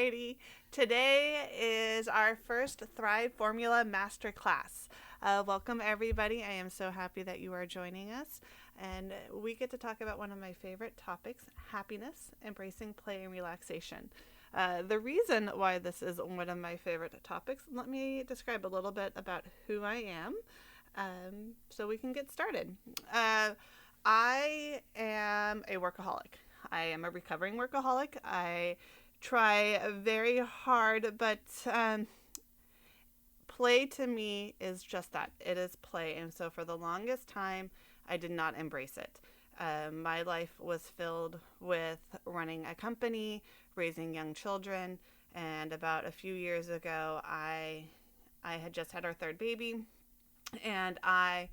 righty. Today is our first Thrive Formula MasterClass. Welcome, everybody. I am so happy that you are joining us. And we get to talk about one of my favorite topics, happiness, embracing play, and relaxation. The reason why this is one of my favorite topics, let me describe a little bit about who I am so we can get started. I am a workaholic. I am a recovering workaholic. I try very hard, but play to me is just that. It is play. And so for the longest time, I did not embrace it. My life was filled with running a company, raising young children, and about a few years ago, I had just had our third baby, and I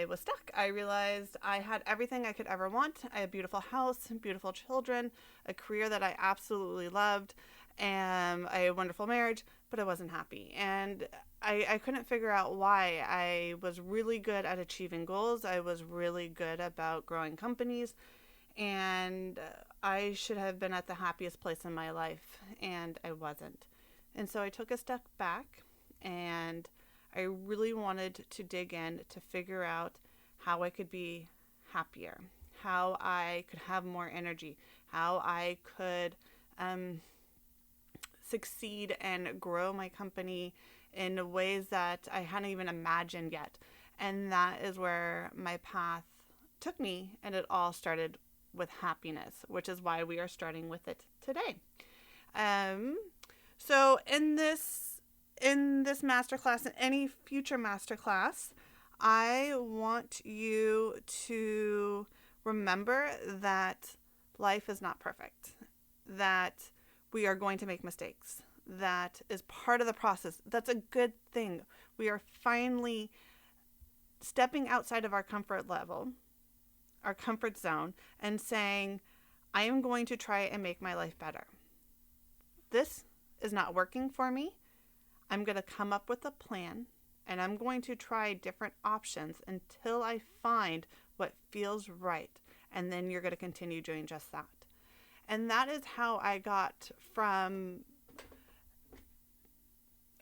was stuck. I realized I had everything I could ever want. I had a beautiful house, beautiful children, a career that I absolutely loved, and a wonderful marriage, but I wasn't happy. And I couldn't figure out why. I was really good at achieving goals. I was really good about growing companies, and I should have been at the happiest place in my life, and I wasn't. And so I took a step back, and I really wanted to dig in to figure out how I could be happier, how I could have more energy, how I could succeed and grow my company in ways that I hadn't even imagined yet. And that is where my path took me, and it all started with happiness, which is why we are starting with it today. So in this masterclass and any future masterclass, I want you to remember that life is not perfect, that we are going to make mistakes. That is part of the process. That's a good thing. We are finally stepping outside of our comfort level, our comfort zone, and saying, I am going to try and make my life better. This is not working for me. I'm going to come up with a plan, and I'm going to try different options until I find what feels right. And then you're going to continue doing just that. And that is how I got from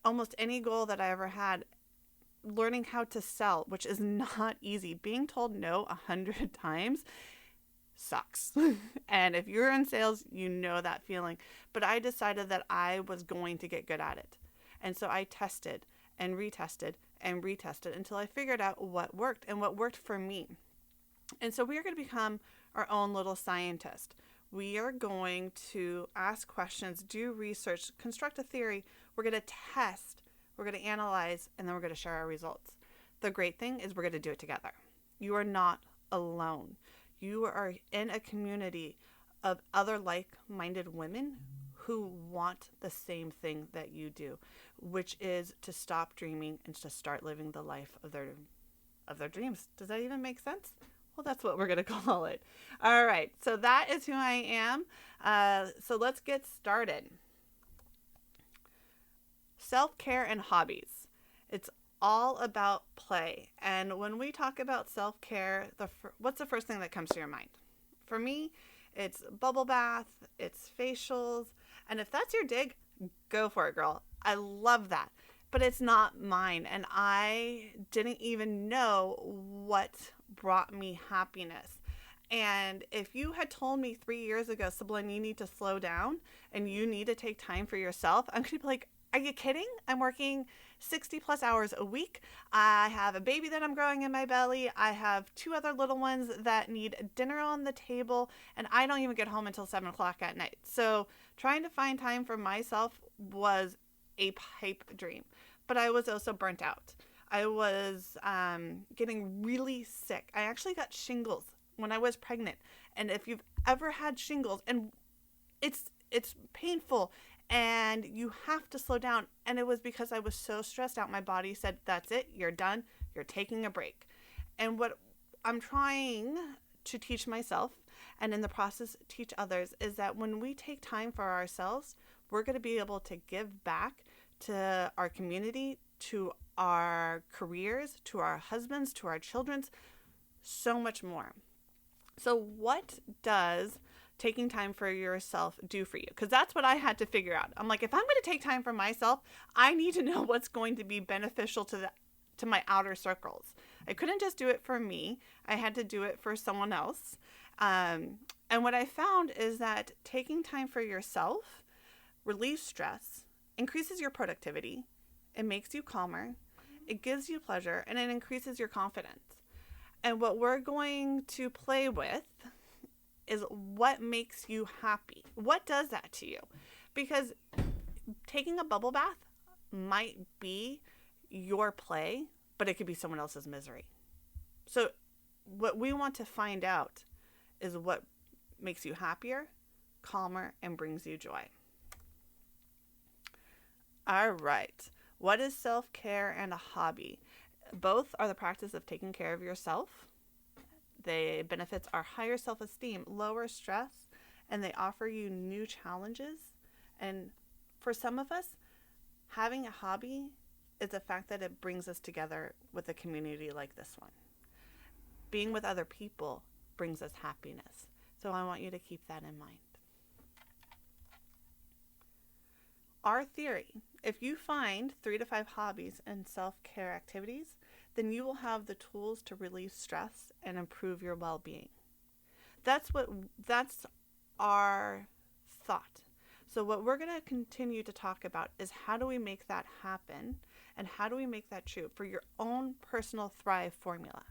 almost any goal that I ever had, learning how to sell, which is not easy. Being told no 100 times sucks. And if you're in sales, you know that feeling. But I decided that I was going to get good at it. And so I tested and retested and retested until I figured out what worked and what worked for me. And so we are going to become our own little scientist. We are going to ask questions, do research, construct a theory. We're going to test, we're going to analyze, and then we're going to share our results. The great thing is we're going to do it together. You are not alone. You are in a community of other like-minded women who want the same thing that you do, which is to stop dreaming and to start living the life of their dreams. Does that even make sense? Well, that's what we're going to call it. All right. So that is who I am. So let's get started. Self-care and hobbies. It's all about play. And when we talk about self-care, what's the first thing that comes to your mind? For me, it's bubble bath, it's facials. And if that's your dig, go for it, girl. I love that. But it's not mine. And I didn't even know what brought me happiness. And if you had told me 3 years ago, Sibylla, you need to slow down and you need to take time for yourself, I'm going to be like, are you kidding? I'm working 60 plus hours a week. I have a baby that I'm growing in my belly. I have 2 other little ones that need dinner on the table, and I don't even get home until 7 o'clock at night. So trying to find time for myself was a pipe dream, but I was also burnt out. I was getting really sick. I actually got shingles when I was pregnant. And if you've ever had shingles, and it's painful and you have to slow down. And it was because I was so stressed out. My body said, that's it. You're done. You're taking a break. And what I'm trying to teach myself, and in the process teach others, is that when we take time for ourselves, we're going to be able to give back to our community, to our careers, to our husbands, to our children's, so much more. So what does taking time for yourself do for you? Because that's what I had to figure out. I'm like, if I'm going to take time for myself, I need to know what's going to be beneficial to my outer circles. I couldn't just do it for me. I had to do it for someone else. And what I found is that taking time for yourself relieves stress, increases your productivity, it makes you calmer, it gives you pleasure, and it increases your confidence. And what we're going to play with is what makes you happy. What does that to you? Because taking a bubble bath might be your play, but it could be someone else's misery. So what we want to find out is what makes you happier, calmer, and brings you joy. All right. What is self-care and a hobby? Both are the practice of taking care of yourself. The benefits are higher self-esteem, lower stress, and they offer you new challenges. And for some of us, having a hobby is the fact that it brings us together with a community like this one. Being with other people brings us happiness. So I want you to keep that in mind. Our theory, if you find 3 to 5 hobbies and self-care activities, then you will have the tools to release stress and improve your well-being. That's our thought. So what we're going to continue to talk about is how do we make that happen and how do we make that true for your own personal Thrive formula.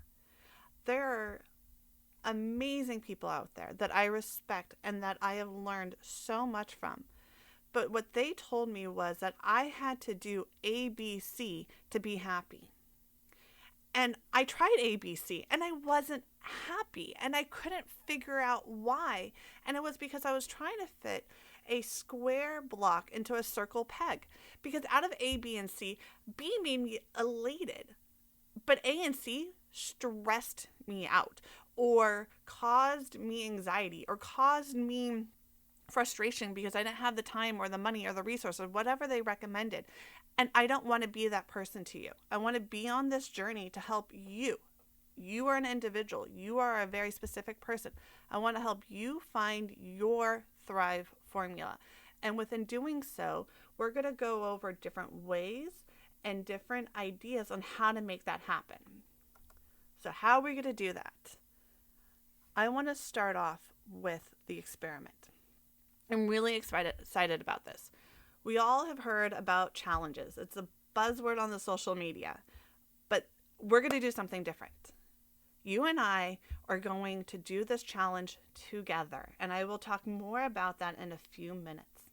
There are amazing people out there that I respect and that I have learned so much from. But what they told me was that I had to do ABC to be happy. And I tried ABC and I wasn't happy and I couldn't figure out why. And it was because I was trying to fit a square block into a circle peg. Because out of A, B, and C, B made me elated. But A and C stressed me out or caused me anxiety or caused me frustration because I didn't have the time or the money or the resource or whatever they recommended. And I don't want to be that person to you. I want to be on this journey to help you. You are an individual. You are a very specific person. I want to help you find your Thrive formula. And within doing so, we're going to go over different ways and different ideas on how to make that happen. So how are we going to do that? I want to start off with the experiment. I'm really excited about this. We all have heard about challenges. It's a buzzword on the social media, but we're going to do something different. You and I are going to do this challenge together, and I will talk more about that in a few minutes.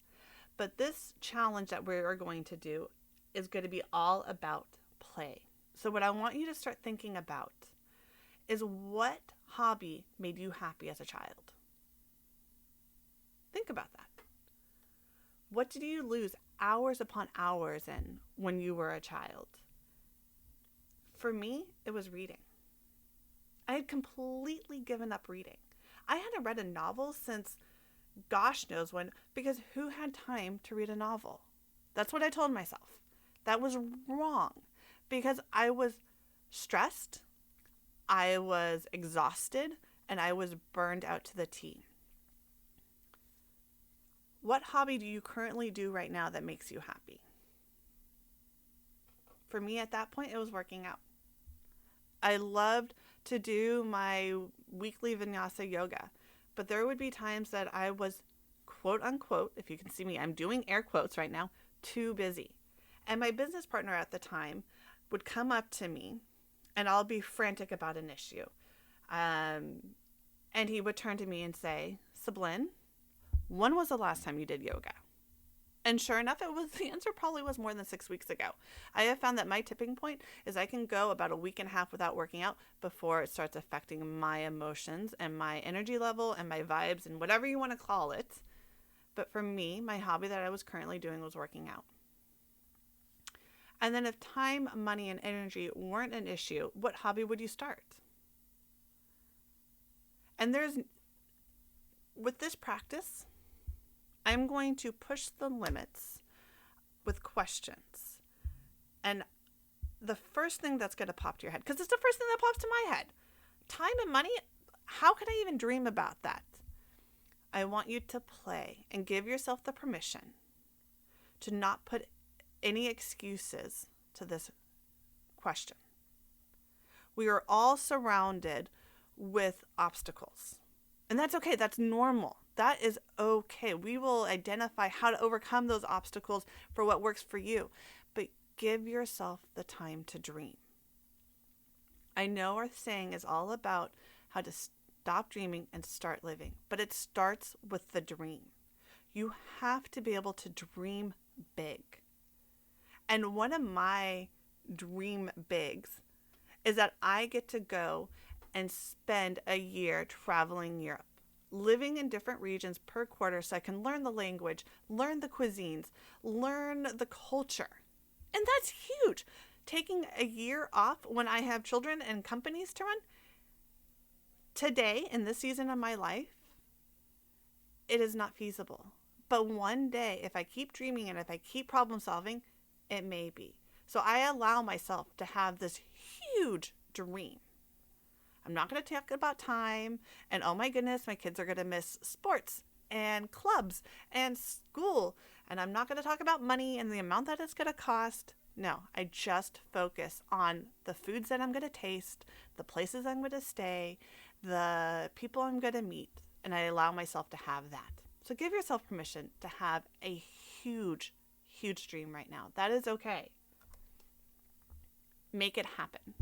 But this challenge that we are going to do is going to be all about play. So what I want you to start thinking about is what hobby made you happy as a child? Think about that. What did you lose hours upon hours in when you were a child? For me, it was reading. I had completely given up reading. I hadn't read a novel since gosh knows when, because who had time to read a novel? That's what I told myself. That was wrong because I was stressed, I was exhausted, and I was burned out to the T. What hobby do you currently do right now that makes you happy? For me at that point, it was working out. I loved to do my weekly vinyasa yoga, but there would be times that I was, quote unquote, if you can see me, I'm doing air quotes right now, too busy. And my business partner at the time would come up to me and I'll be frantic about an issue. And he would turn to me and say, Sablin, when was the last time you did yoga? And sure enough, the answer probably was more than 6 weeks ago. I have found that my tipping point is I can go about a week and a half without working out before it starts affecting my emotions and my energy level and my vibes and whatever you want to call it. But for me, my hobby that I was currently doing was working out. And then if time, money, and energy weren't an issue, what hobby would you start? And with this practice, I'm going to push the limits with questions. And the first thing that's going to pop to your head, because it's the first thing that pops to my head, time and money, how could I even dream about that? I want you to play and give yourself the permission to not put any excuses to this question. We are all surrounded with obstacles. And that's okay. That's normal. That is okay. We will identify how to overcome those obstacles for what works for you. But give yourself the time to dream. I know our saying is all about how to stop dreaming and start living, but it starts with the dream. You have to be able to dream big. And one of my dream bigs is that I get to go and spend a year traveling Europe, living in different regions per quarter so I can learn the language, learn the cuisines, learn the culture. And that's huge. Taking a year off when I have children and companies to run, today, in this season of my life, it is not feasible. But one day, if I keep dreaming and if I keep problem solving, it may be. So I allow myself to have this huge dream. I'm not going to talk about time and, oh my goodness, my kids are going to miss sports and clubs and school. And I'm not going to talk about money and the amount that it's going to cost. No, I just focus on the foods that I'm going to taste, the places I'm going to stay, the people I'm going to meet, and I allow myself to have that. So give yourself permission to have a huge, huge dream right now. That is okay. Make it happen.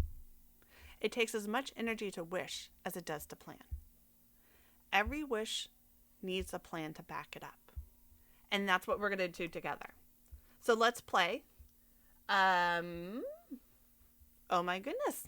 It takes as much energy to wish as it does to plan. Every wish needs a plan to back it up. And that's what we're going to do together. So let's play. Oh my goodness.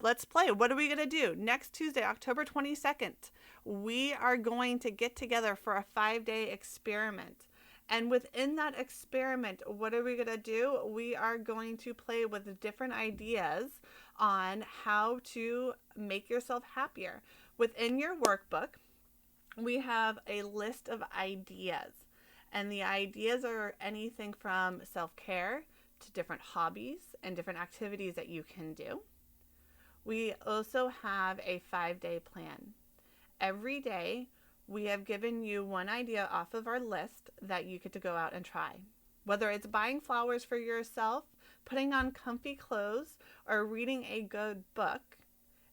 Let's play. What are we going to do? Next Tuesday, October 22nd, we are going to get together for a 5-day experiment. And within that experiment, what are we going to do? We are going to play with different ideas on how to make yourself happier. Within your workbook, we have a list of ideas. And the ideas are anything from self-care to different hobbies and different activities that you can do. We also have a 5-day plan. Every day, we have given you one idea off of our list that you get to go out and try. Whether it's buying flowers for yourself, putting on comfy clothes, or reading a good book,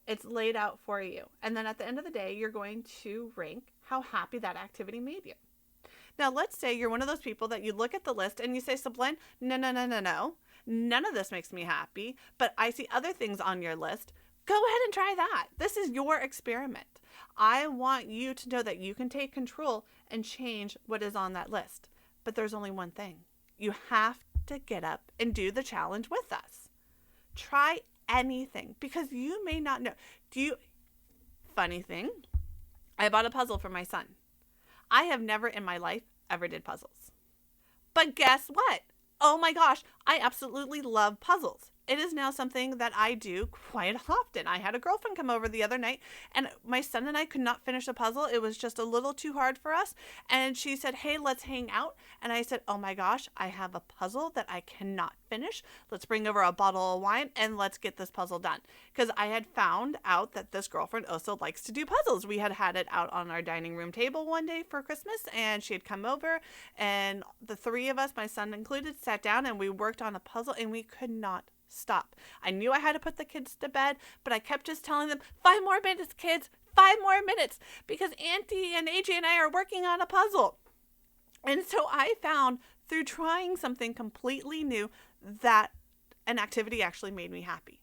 it's laid out for you. And then at the end of the day, you're going to rank how happy that activity made you. Now, let's say you're one of those people that you look at the list and you say, Sublime, no. None of this makes me happy, but I see other things on your list. Go ahead and try that. This is your experiment. I want you to know that you can take control and change what is on that list. But there's only one thing. You have to get up and do the challenge with us. Try anything because you may not know. Funny thing, I bought a puzzle for my son. I have never in my life ever did puzzles. But guess what? Oh my gosh, I absolutely love puzzles. It is now something that I do quite often. I had a girlfriend come over the other night and my son and I could not finish a puzzle. It was just a little too hard for us. And she said, hey, let's hang out. And I said, oh my gosh, I have a puzzle that I cannot finish. Let's bring over a bottle of wine and let's get this puzzle done. Because I had found out that this girlfriend also likes to do puzzles. We had it out on our dining room table one day for Christmas and she had come over and the three of us, my son included, sat down and we worked on a puzzle and we could not stop. I knew I had to put the kids to bed, but I kept just telling them, 5 more minutes, kids, 5 more minutes, because Auntie and AJ and I are working on a puzzle. And so I found through trying something completely new that an activity actually made me happy.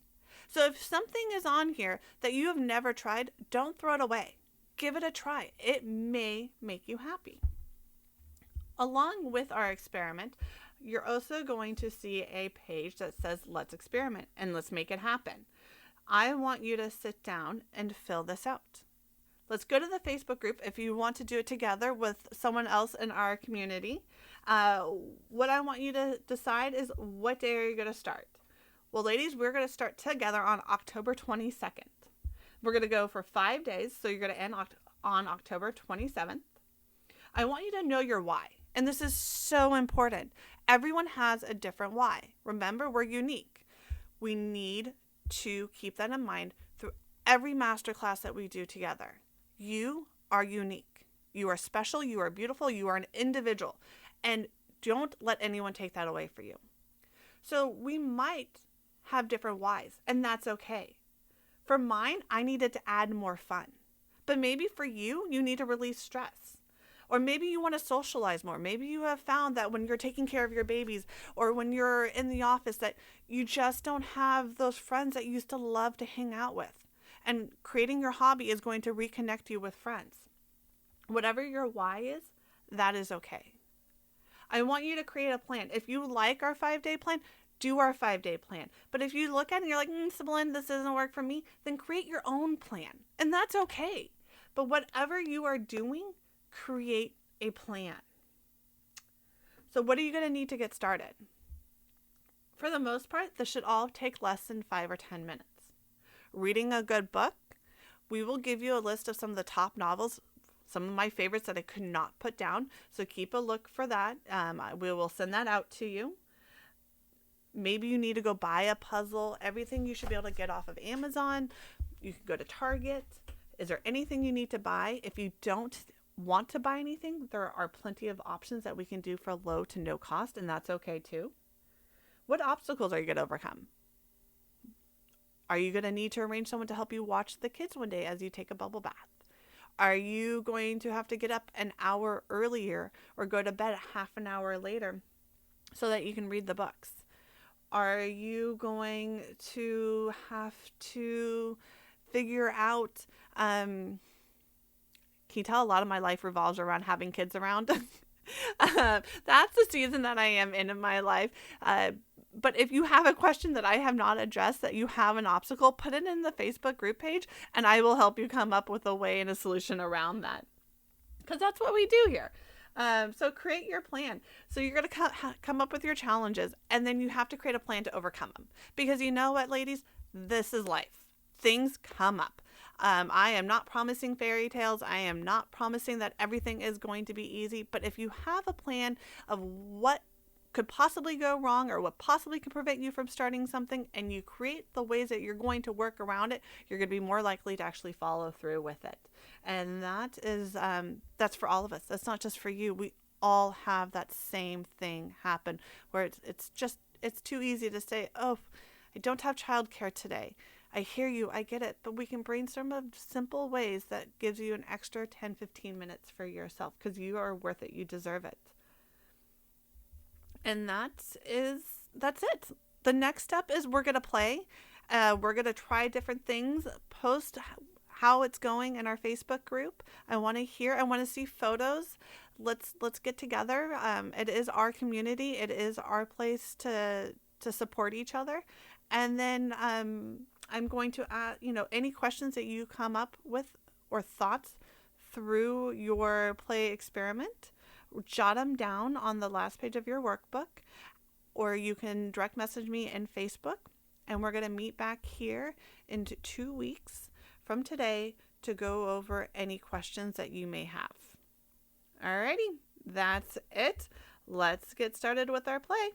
So if something is on here that you have never tried, don't throw it away. Give it a try. It may make you happy. Along with our experiment, you're also going to see a page that says, let's experiment and let's make it happen. I want you to sit down and fill this out. Let's go to the Facebook group if you want to do it together with someone else in our community. What I want you to decide is what day are you going to start? Well, ladies, we're going to start together on October 22nd. We're going to go for 5 days, so you're going to end on October 27th. I want you to know your why. And this is so important. Everyone has a different why. Remember, we're unique. We need to keep that in mind through every masterclass that we do together. You are unique. You are special. You are beautiful. You are an individual. And don't let anyone take that away for you. So we might have different whys, and that's okay. For mine, I needed to add more fun. But maybe for you, you need to release stress. Or maybe you want to socialize more. Maybe you have found that when you're taking care of your babies or when you're in the office that you just don't have those friends that you used to love to hang out with. And creating your hobby is going to reconnect you with friends. Whatever your why is, that is okay. I want you to create a plan. If you like our 5-day plan, do our 5-day plan. But if you look at it and you're like, Sibyllin, this doesn't work for me, then create your own plan. And that's okay. But whatever you are doing, create a plan. So what are you going to need to get started? For the most part, this should all take less than 5 or 10 minutes. Reading a good book, we will give you a list of some of the top novels, some of my favorites that I could not put down. So keep a look for that. We will send that out to you. Maybe you need to go buy a puzzle. Everything you should be able to get off of Amazon. You can go to Target. Is there anything you need to buy? If you don't want to buy anything, there are plenty of options that we can do for low to no cost, and that's okay too. What obstacles are you going to overcome? Are you going to need to arrange someone to help you watch the kids one day as you take a bubble bath? Are you going to have to get up an hour earlier or go to bed half an hour later so that you can read the books? Are you going to have to figure out, can you tell a lot of my life revolves around having kids around? That's the season that I am in my life. But if you have a question that I have not addressed, that you have an obstacle, put it in the Facebook group page and I will help you come up with a way and a solution around that. Because that's what we do here. So create your plan. So you're going to come up with your challenges and then you have to create a plan to overcome them. Because you know what, ladies? This is life. Things come up. I am not promising fairy tales. I am not promising that everything is going to be easy. But if you have a plan of what could possibly go wrong or what possibly could prevent you from starting something and you create the ways that you're going to work around it, you're going to be more likely to actually follow through with it. And that is, that's for all of us. That's not just for you. We all have that same thing happen where it's too easy to say, oh, I don't have childcare today. I hear you, I get it, but we can brainstorm of simple ways that gives you an extra 10, 15 minutes for yourself because you are worth it. You deserve it. And that's it. The next step is we're going to play. We're going to try different things, post how it's going in our Facebook group. I want to see photos. Let's get together. It is our community. It is our place to support each other. And then I'm going to add, any questions that you come up with or thoughts through your play experiment, jot them down on the last page of your workbook, or you can direct message me in Facebook, and we're going to meet back here in 2 weeks from today to go over any questions that you may have. Alrighty, that's it. Let's get started with our play.